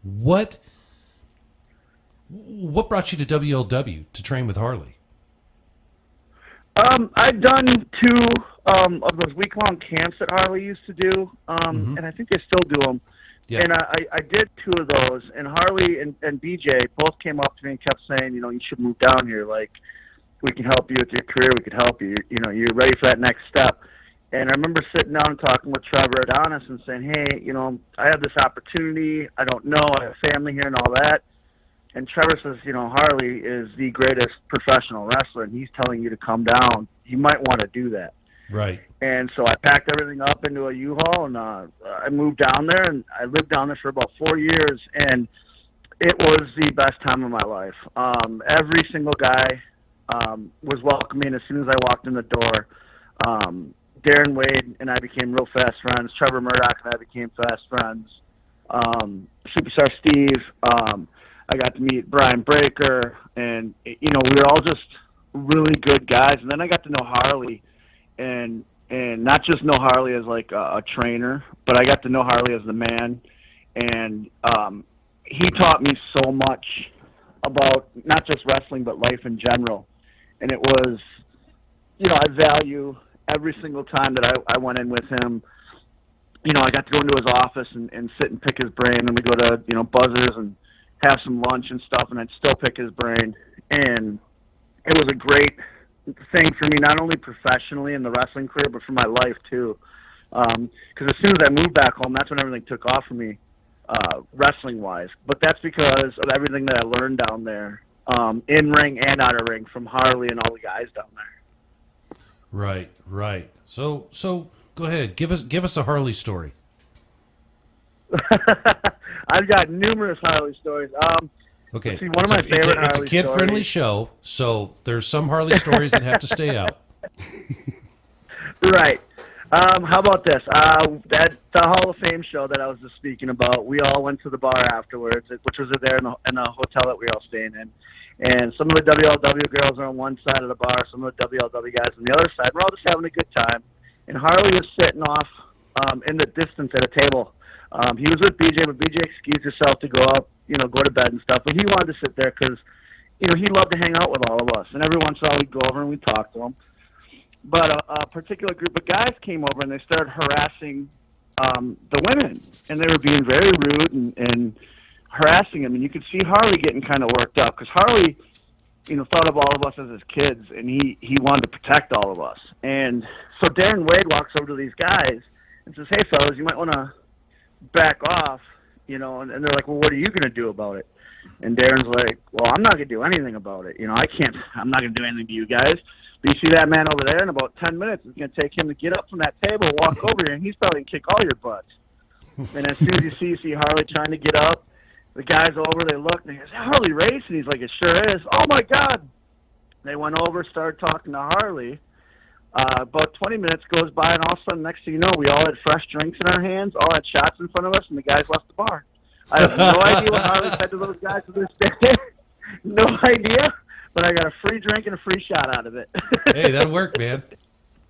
What brought you to WLW to train with Harley? I've done two of those week-long camps that Harley used to do, and I think they still do them. Yeah. And I did two of those, and Harley and BJ both came up to me and kept saying, you know, you should move down here. Like, we can help you with your career. We could help you. You know, you're ready for that next step. And I remember sitting down and talking with Trevor Adonis and saying, hey, you know, I have this opportunity. I don't know. I have family here and all that. And Trevor says, you know, Harley is the greatest professional wrestler, and he's telling you to come down. You might want to do that. Right. And so I packed everything up into a U-Haul, and I moved down there, and I lived down there for about 4 years, and it was the best time of my life. Every single guy was welcoming as soon as I walked in the door. Darren Wade and I became real fast friends. Trevor Murdoch and I became fast friends. Superstar Steve. I got to meet Brian Breaker, and, you know, we were all just really good guys. And then I got to know Harley, and not just know Harley as like a trainer, but I got to know Harley as the man. And he taught me so much about not just wrestling, but life in general. And it was, you know, I value every single time that I went in with him. You know, I got to go into his office and sit and pick his brain, and we go to, you know, Buzzers and have some lunch and stuff, and I'd still pick his brain. And it was a great thing for me, not only professionally in the wrestling career, but for my life too. Because as soon as I moved back home, that's when everything took off for me, wrestling-wise. But that's because of everything that I learned down there, in ring and out of ring, from Harley and all the guys down there. Right, right. So go ahead, give us a Harley story. I've got numerous Harley stories. Okay, see, one of my favorite Harley it's a kid-friendly show, so there's some Harley stories that have to stay out. Right. How about this? The Hall of Fame show that I was just speaking about, we all went to the bar afterwards, which was there in a hotel that we were all staying in. And some of the WLW girls are on one side of the bar, some of the WLW guys on the other side. We're all just having a good time. And Harley was sitting off in the distance at a table. He was with BJ, but BJ excused himself to go up, you know, go to bed and stuff. But he wanted to sit there because, you know, he loved to hang out with all of us. And every once in a while we'd go over and we'd talk to him. But a particular group of guys came over and they started harassing the women. And they were being very rude and harassing him. And you could see Harley getting kind of worked up because Harley, you know, thought of all of us as his kids, and he wanted to protect all of us. And so Darren Wade walks over to these guys and says, hey, fellas, you might want to back off, you know, and they're like, well, what are you going to do about it? And Darren's like, well, I'm not going to do anything about it. You know, I'm not going to do anything to you guys. But you see that man over there, in about 10 minutes, it's going to take him to get up from that table, walk over here, and he's probably going to kick all your butts. And as soon as you see Harley trying to get up, the guys over, they look, and they go, Harley Race? And he's like, it sure is. Oh, my God. They went over, started talking to Harley. About 20 minutes goes by, and all of a sudden, next thing you know, we all had fresh drinks in our hands, all had shots in front of us, and the guys left the bar. I have no idea what Harley said to those guys to this day. No idea, but I got a free drink and a free shot out of it. Hey, that'll work, man.